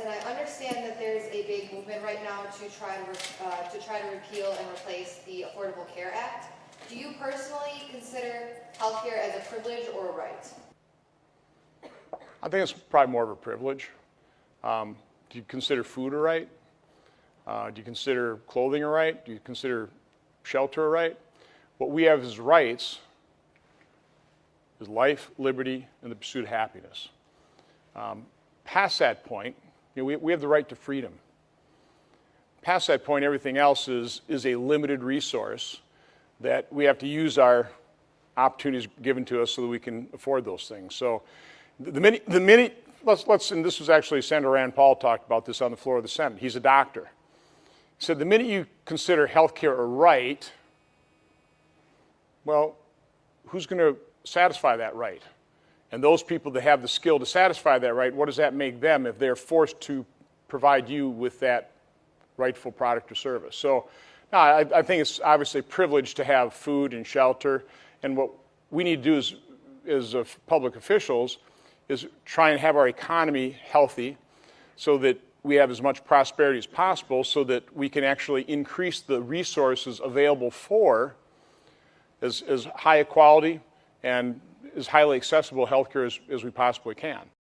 and I understand that there's a big movement right now to try to repeal and replace the Affordable Care Act. Do you personally consider healthcare as a privilege or a right? I think it's probably more of a privilege. Do you consider food a right? Do you consider clothing a right? Do you consider shelter a right? What we have as rights is life, liberty, and the pursuit of happiness. Past that point, we have the right to freedom. Past that point, everything else is a limited resource that we have to use our opportunities given to us so that we can afford those things. So the minute and this was actually Senator Rand Paul talked about this on the floor of the Senate. He's a doctor. He said the minute you consider health care a right, well, who's going to satisfy that right? And those people that have the skill to satisfy that right, what does that make them if they're forced to provide you with that rightful product or service? So no, I think it's obviously a privilege to have food and shelter. And what we need to do as public officials is try and have our economy healthy so that we have as much prosperity as possible so that we can actually increase the resources available for as high a quality and as highly accessible healthcare as we possibly can.